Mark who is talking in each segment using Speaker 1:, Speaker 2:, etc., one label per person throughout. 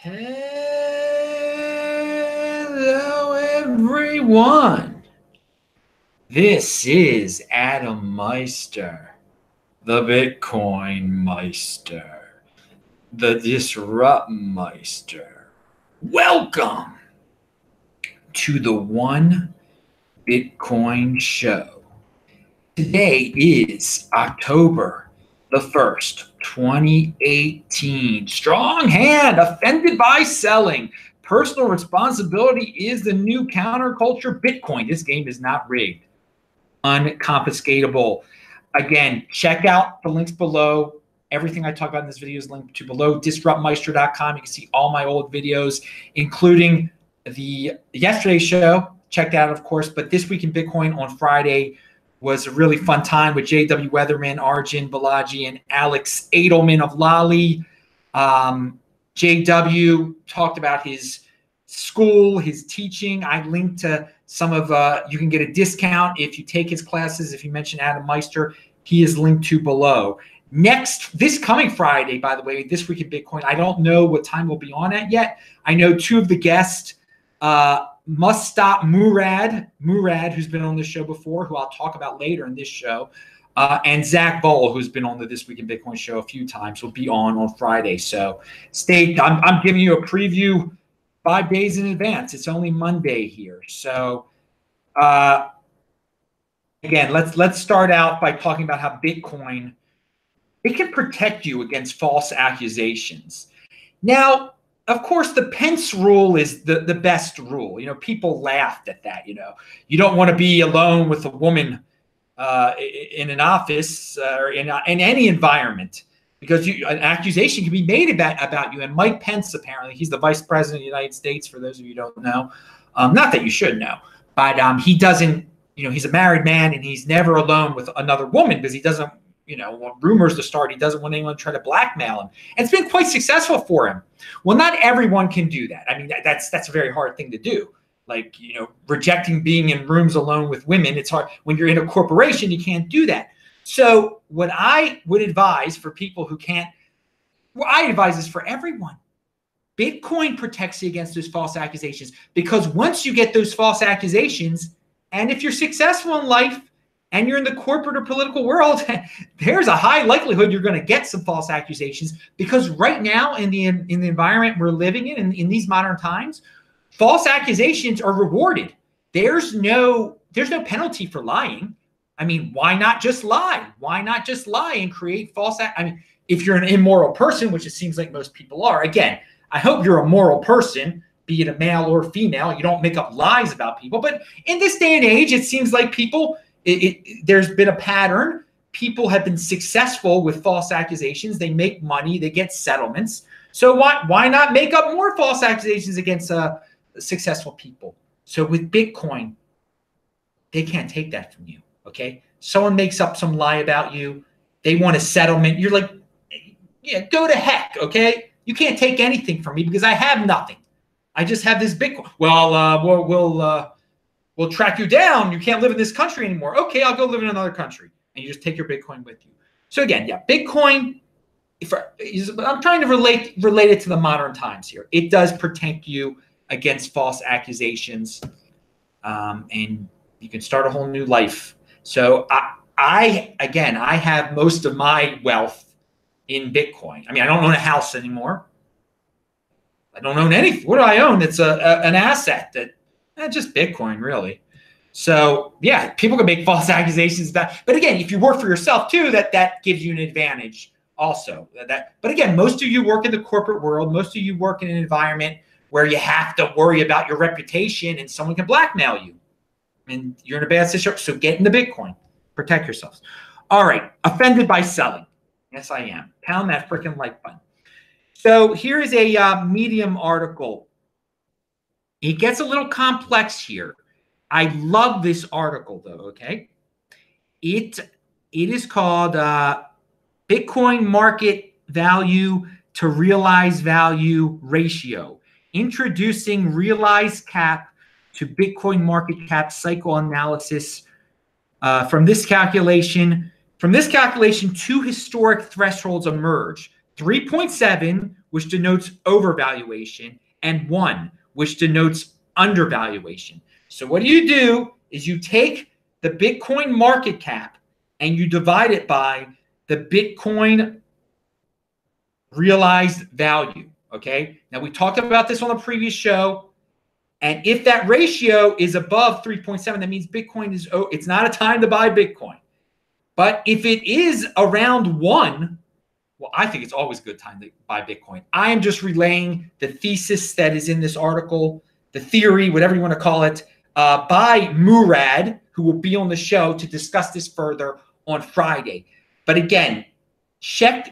Speaker 1: Hello, everyone. This is Adam Meister, the Bitcoin Meister, the Disrupt Meister. Welcome to the One Bitcoin Show. Today is October the 1st, 2018. Strong hand, offended by selling. Personal responsibility is the new counterculture. Bitcoin, this game is not rigged. Unconfiscatable. Again, check out the links below. Everything I talk about in this video is linked to below. DisruptMeister.com. You can see all my old videos, including the yesterday's show. Check that out, of course. But This Week in Bitcoin on Friday was a really fun time with J.W. Weatherman, Arjun Balaji, and Alex Edelman of Lolly. J.W. talked about his school, his teaching. I linked to some of, you can get a discount if you take his classes. If you mention Adam Meister, he is linked to below. Next, this coming Friday, by the way, This Week in Bitcoin, I don't know what time we'll be on at yet. I know two of the guests, Must Stop Murad, who's been on this show before, who I'll talk about later in this show, and Zach Bowl, who's been on the This Week in Bitcoin show a few times, will be on Friday. So I'm giving you a preview 5 days in advance. It's only Monday here. So again, let's start out by talking about how Bitcoin, it can protect you against false accusations. Now, of course, the Pence rule is the best rule. You know, people laughed at that. You know, you don't want to be alone with a woman in an office or in any environment, because an accusation can be made about you. And Mike Pence, apparently, he's the vice president of the United States, for those of you who don't know. Not that you should know, but he doesn't, you know, he's a married man and he's never alone with another woman because he doesn't, you know, want rumors to start. He doesn't want anyone to try to blackmail him. And it's been quite successful for him. Well, not everyone can do that. I mean, that's a very hard thing to do. Like, you know, rejecting being in rooms alone with women. It's hard. When you're in a corporation, you can't do that. So what I would advise for people who can't, what I advise is for everyone. Bitcoin protects you against those false accusations, because once you get those false accusations, and if you're successful in life, and you're in the corporate or political world, there's a high likelihood you're going to get some false accusations, because right now in the environment we're living in these modern times, false accusations are rewarded. There's no penalty for lying. I mean, why not just lie? Why not just lie and create false? I mean, if you're an immoral person, which it seems like most people are, again, I hope you're a moral person, be it a male or female. You don't make up lies about people. But in this day and age, it seems like people, there's been a pattern. People have been successful with false accusations. They make money. They get settlements. So why not make up more false accusations against successful people? So with Bitcoin, they can't take that from you, okay? Someone makes up some lie about you. They want a settlement. You're like, yeah, go to heck, okay? You can't take anything from me because I have nothing. I just have this Bitcoin. Well, we'll track you down. You can't live in this country anymore. Okay, I'll go live in another country. And you just take your Bitcoin with you. So again, yeah, Bitcoin, I'm trying to relate it to the modern times here. It does protect you against false accusations, and you can start a whole new life. So I have most of my wealth in Bitcoin. I mean, I don't own a house anymore. I don't own anything. What do I own? It's an asset that, just Bitcoin, really. So yeah, people can make false accusations about. But again, if you work for yourself too, that gives you an advantage also. But again, most of you work in the corporate world. Most of you work in an environment where you have to worry about your reputation and someone can blackmail you, and you're in a bad situation. So get into Bitcoin, protect yourselves. All right, offended by selling. Yes, I am. Pound that freaking like button. So here is a Medium article. It gets a little complex here. I love this article, though, okay? It is called Bitcoin Market Value to Realized Value Ratio, Introducing Realized Cap to Bitcoin Market Cap Cycle Analysis. From this calculation, two historic thresholds emerge. 3.7, which denotes overvaluation, and 1, which denotes undervaluation. So what you do is you take the Bitcoin market cap and you divide it by the Bitcoin realized value. Okay. Now we talked about this on the previous show. And if that ratio is above 3.7, that means Bitcoin is, it's not a time to buy Bitcoin. But if it is around 1, well, I think it's always a good time to buy Bitcoin. I am just relaying the thesis that is in this article, the theory, whatever you want to call it, by Murad, who will be on the show to discuss this further on Friday. But again,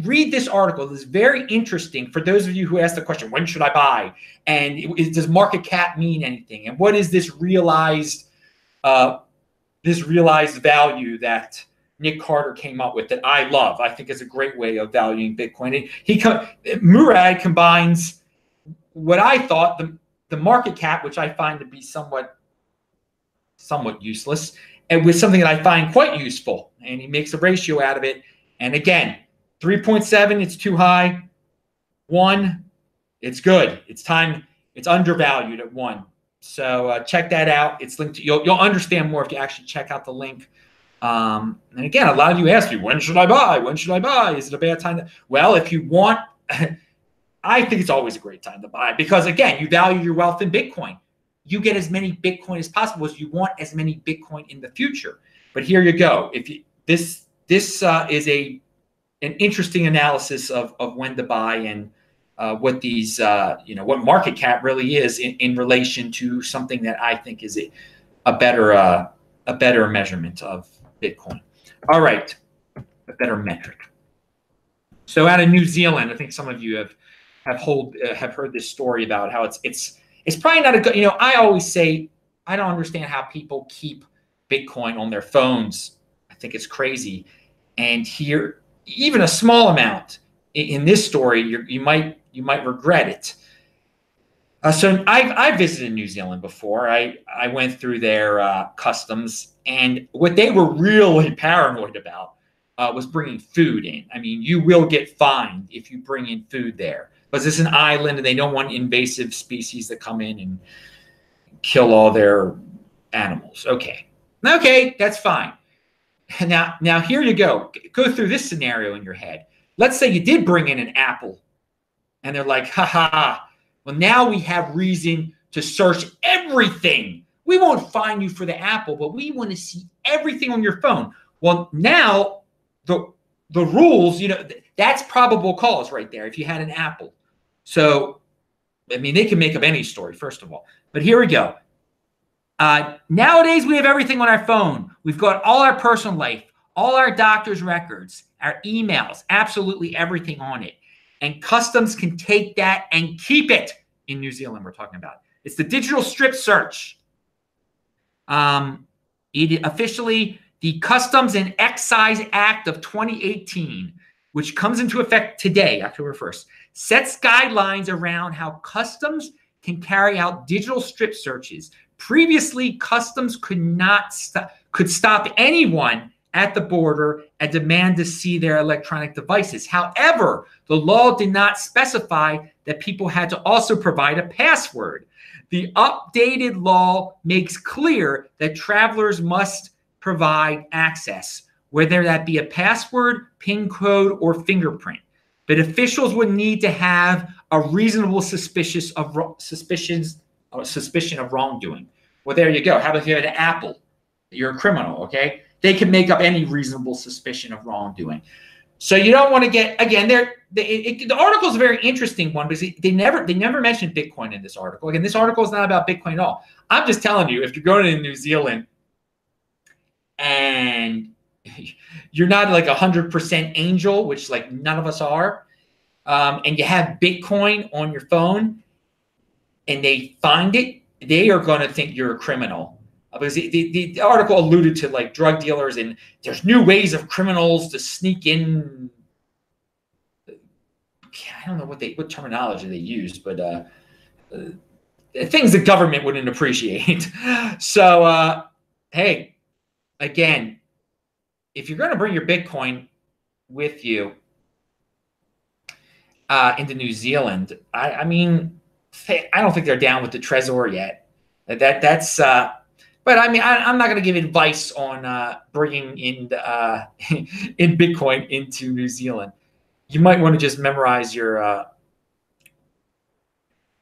Speaker 1: read this article. It's very interesting for those of you who asked the question, when should I buy? And does market cap mean anything? And what is this realized value that Nick Carter came up with that I love? I think is a great way of valuing Bitcoin. And Murad combines what I thought the market cap, which I find to be somewhat useless, and with something that I find quite useful. And he makes a ratio out of it. And again, 3.7, it's too high. 1, it's good. It's time. It's undervalued at 1. So check that out. It's linked to, you'll understand more if you actually check out the link. And again, a lot of you ask me, when should I buy? When should I buy? Is it a bad time? Well, if you want, I think it's always a great time to buy because again, you value your wealth in Bitcoin. You get as many Bitcoin as possible as you want as many Bitcoin in the future. But here you go. If you, this is an interesting analysis of when to buy and what these, what market cap really is in relation to something that I think is a better measurement of Bitcoin. All right, a better metric. So out of New Zealand, I think some of you have heard this story about how it's probably not a good. I always say I don't understand how people keep Bitcoin on their phones. I think it's crazy. And here, even a small amount in this story, you might regret it. So I visited New Zealand before. I went through their customs, and what they were really paranoid about was bringing food in. I mean, you will get fined if you bring in food there because it's an island, and they don't want invasive species that come in and kill all their animals. Okay, that's fine. Now here you go. Go through this scenario in your head. Let's say you did bring in an apple, and they're like, ha. Well, now we have reason to search everything. We won't fine you for the apple, but we want to see everything on your phone. Well, now the rules, that's probable cause right there if you had an apple. So, I mean, they can make up any story, first of all. But here we go. Nowadays, we have everything on our phone. We've got all our personal life, all our doctor's records, our emails, absolutely everything on it. And customs can take that and keep it in New Zealand, we're talking about. It's the digital strip search. Officially, the Customs and Excise Act of 2018, which comes into effect today, October 1st, sets guidelines around how customs can carry out digital strip searches. Previously, customs could stop anyone at the border and demand to see their electronic devices. However, the law did not specify that people had to also provide a password. The updated law makes clear that travelers must provide access, whether that be a password, PIN code, or fingerprint. But officials would need to have a reasonable suspicion of wrongdoing. Well, there you go. How about if you had an apple? You're a criminal, okay? They can make up any reasonable suspicion of wrongdoing. So you don't want to get, again, the article is a very interesting one because they never mentioned Bitcoin in this article. Again, this article is not about Bitcoin at all. I'm just telling you, if you're going to New Zealand and you're not like 100% angel, which like none of us are, and you have Bitcoin on your phone and they find it, they are going to think you're a criminal. Because the article alluded to like drug dealers and there's new ways of criminals to sneak in. I don't know what terminology they use, but things the government wouldn't appreciate. So, hey, again, if you're going to bring your Bitcoin with you, into New Zealand. I mean, I don't think they're down with the Trezor yet. That's but I mean, I'm not going to give advice on bringing in in Bitcoin into New Zealand. You might want to just memorize your. I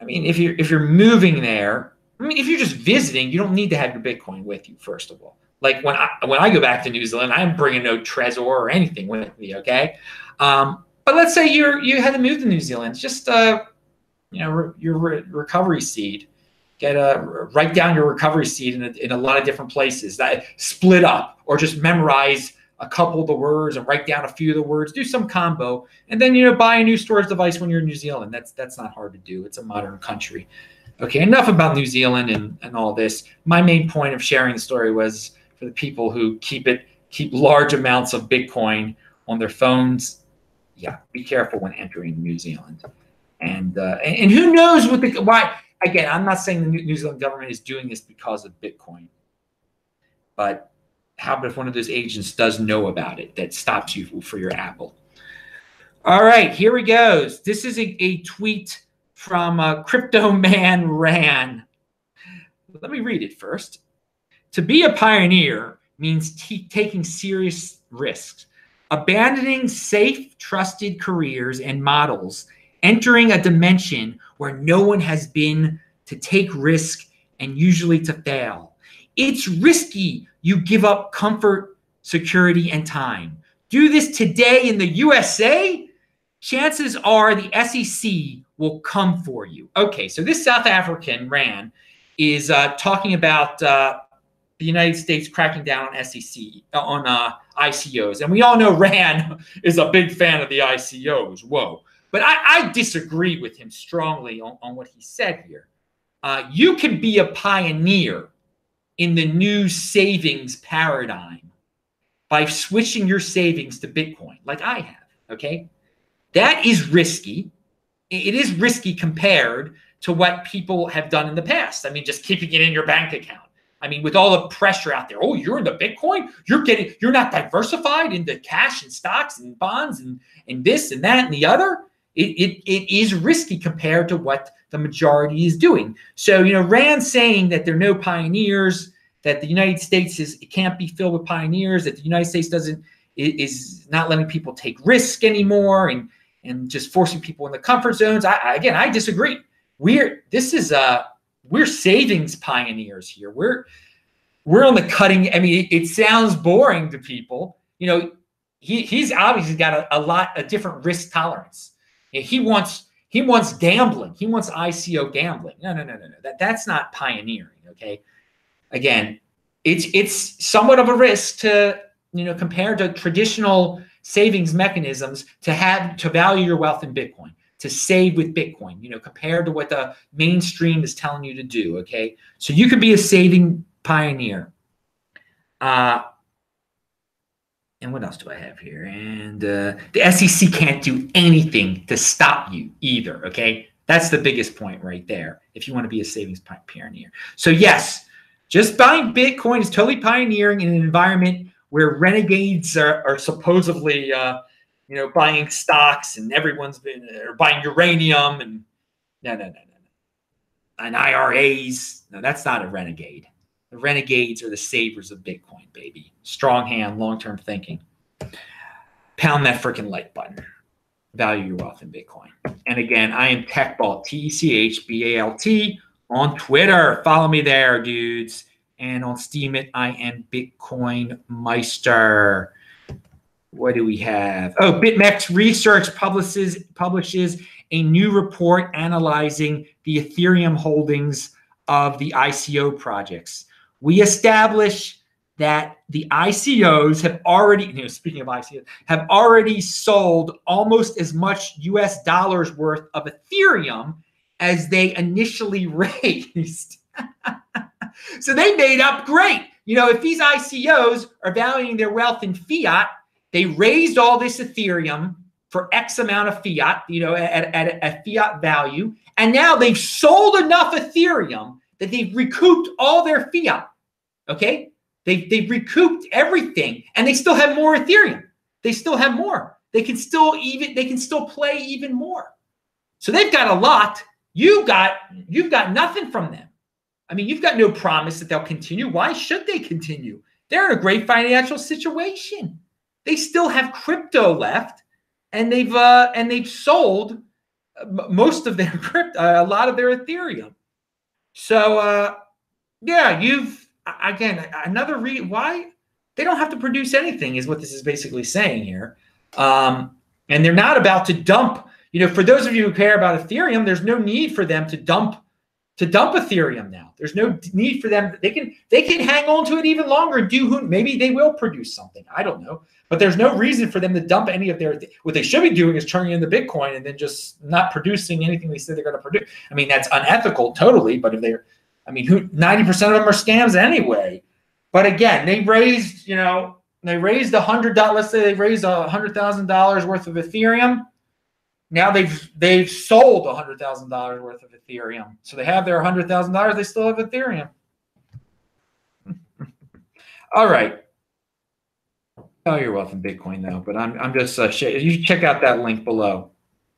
Speaker 1: mean, if you're moving there, I mean, if you're just visiting, you don't need to have your Bitcoin with you. First of all, like when I go back to New Zealand, I'm bringing no Trezor or anything with me. Okay, but let's say you had to move to New Zealand, just your recovery seed. Write down your recovery seed in a lot of different places. That split up, or just memorize a couple of the words and write down a few of the words. Do some combo, and then buy a new storage device when you're in New Zealand. That's not hard to do. It's a modern country. Okay, enough about New Zealand and all this. My main point of sharing the story was for the people who keep large amounts of Bitcoin on their phones. Yeah, be careful when entering New Zealand. And who knows why. Again, I'm not saying the New Zealand government is doing this because of Bitcoin, but how about if one of those agents does know about it that stops you for your Apple? All right, here we go. This is a tweet from Crypto Man Ran. Let me read it first. To be a pioneer means taking serious risks, abandoning safe, trusted careers and models, entering a dimension where no one has been, to take risk and usually to fail. It's risky. You give up comfort, security, and time. Do this today in the USA, chances are the SEC will come for you. Okay, so this South African Ran is talking about the United States cracking down on ICOs. And we all know Ran is a big fan of the ICOs. Whoa. But I disagree with him strongly on what he said here. You can be a pioneer in the new savings paradigm by switching your savings to Bitcoin, like I have, okay? That is risky. It is risky compared to what people have done in the past. I mean, just keeping it in your bank account. I mean, with all the pressure out there, oh, you're in the Bitcoin, you're not diversified into cash and stocks and bonds and this and that and the other. It is risky compared to what the majority is doing. So, Rand saying that there are no pioneers, that the United States it can't be filled with pioneers, that the United States is not letting people take risk anymore and just forcing people in the comfort zones. I disagree. We're savings pioneers here. We're on the cutting. I mean, it sounds boring to people. He's obviously got a different risk tolerance. He wants gambling. He wants ICO gambling. No. That's not pioneering. Okay. Again, it's somewhat of a risk to compared to traditional savings mechanisms to value your wealth in Bitcoin, to save with Bitcoin. Compared to what the mainstream is telling you to do. Okay. So you could be a saving pioneer. And what else do I have here? And the SEC can't do anything to stop you either, okay? That's the biggest point right there if you want to be a savings pioneer. So yes, just buying Bitcoin is totally pioneering in an environment where renegades are supposedly, buying stocks and everyone's been buying uranium and no. And IRAs. No, that's not a renegade. The renegades are the savers of Bitcoin, baby. Strong hand, long-term thinking. Pound that freaking like button. Value your wealth in Bitcoin. And again, I am TechBalt, TechBalt on Twitter. Follow me there, dudes. And on Steemit, I am Bitcoin Meister. What do we have? Oh, BitMEX Research publishes a new report analyzing the Ethereum holdings of the ICO projects. We establish that the ICOs have already, speaking of ICOs, have already sold almost as much US dollars worth of Ethereum as they initially raised. So they made up great. If these ICOs are valuing their wealth in fiat, they raised all this Ethereum for X amount of fiat, at a fiat value. And now they've sold enough Ethereum that they've recouped all their fiat. Okay? They've recouped everything, and they still have more Ethereum. They still have more. they can still play even more. So they've got a lot. You've got nothing from them. I mean, you've got no promise that they'll continue. Why should they continue? They're in a great financial situation. They still have crypto left, and they've sold most of their crypto, a lot of their Ethereum. So yeah, another reason why they don't have to produce anything is what this is basically saying here. And they're not about to dump. For those of you who care about Ethereum, there's no need for them to dump Ethereum now. There's no need for them. They can hang on to it even longer. Maybe they will produce something. I don't know. But there's no reason for them to dump any of their. What they should be doing is turning into Bitcoin and then just not producing anything they said they're going to produce. I mean, that's unethical totally. But if 90% of them are scams anyway. But again, they raised, let's say they raised $100,000 worth of Ethereum. Now they've sold $100,000 worth of Ethereum. So they have their $100,000. They still have Ethereum. All right. Oh, you're welcome, Bitcoin, though. But I'm just you should check out that link below.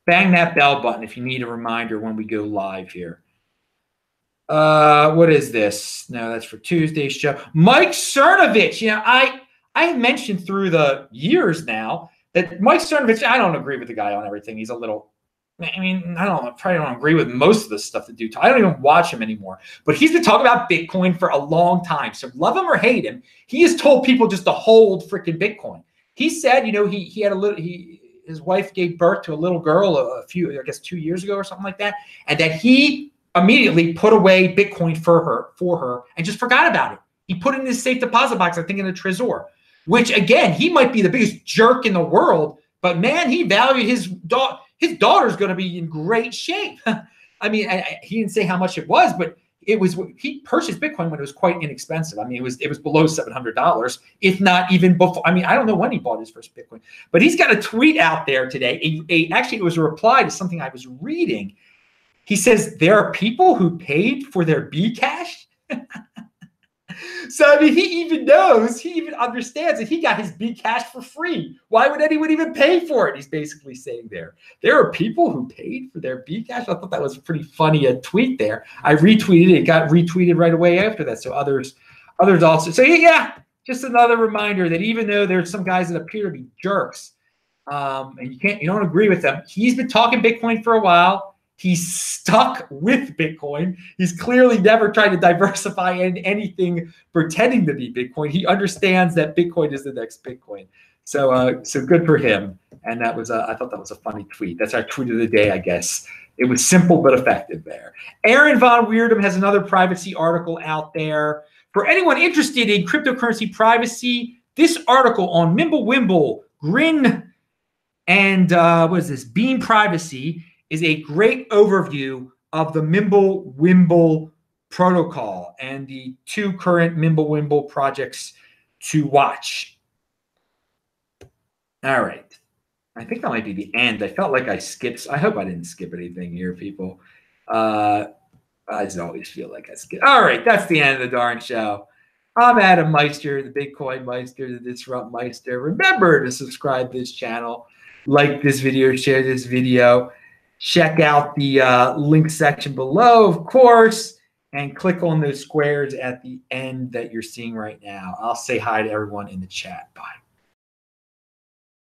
Speaker 1: Bang that bell button if you need a reminder when we go live here. What is this? No, that's for Tuesday's show. Mike Cernovich. I have mentioned through the years now that Mike Cernovich, I don't agree with the guy on everything. He's a little, I probably don't agree with most of the stuff that I don't even watch him anymore. But he's been talking about Bitcoin for a long time. So love him or hate him, he has told people just to hold freaking Bitcoin. He said, he had his wife gave birth to a little girl 2 years ago or something like that. And that he immediately put away Bitcoin for her and just forgot about it. He put it in his safe deposit box, I think in a Trezor. Which, again, he might be the biggest jerk in the world, but, man, he valued his daughter. His daughter's going to be in great shape. I mean, he didn't say how much it was, but he purchased Bitcoin when it was quite inexpensive. I mean, it was below $700, if not even before. I mean, I don't know when he bought his first Bitcoin, but he's got a tweet out there today. Actually, it was a reply to something I was reading. He says, there are people who paid for their Bcash. So, I mean, he even understands that he got his Bcash for free. Why would anyone even pay for it? He's basically saying there are people who paid for their Bcash. I thought that was a pretty funny tweet there. I retweeted it. It got retweeted right away after that. So others also. So, yeah, just another reminder that even though there's some guys that appear to be jerks and you don't agree with them, he's been talking Bitcoin for a while. He's stuck with Bitcoin. He's clearly never tried to diversify in anything pretending to be Bitcoin. He understands that Bitcoin is the next Bitcoin. So good for him. And that was I thought that was a funny tweet. That's our tweet of the day, I guess. It was simple but effective there. Aaron Von Weirdum has another privacy article out there. For anyone interested in cryptocurrency privacy, this article on MimbleWimble, Grin, and Beam Privacy is a great overview of the MimbleWimble protocol and the two current MimbleWimble projects to watch. All right. I think that might be the end. I felt like I skipped. I hope I didn't skip anything here, people. I just always feel like I skipped. All right. That's the end of the darn show. I'm Adam Meister, the Bitcoin Meister, the Disrupt Meister. Remember to subscribe to this channel, like this video, share this video. Check out the link section below, of course, and click on those squares at the end that you're seeing right now. I'll say hi to everyone in the chat. Bye.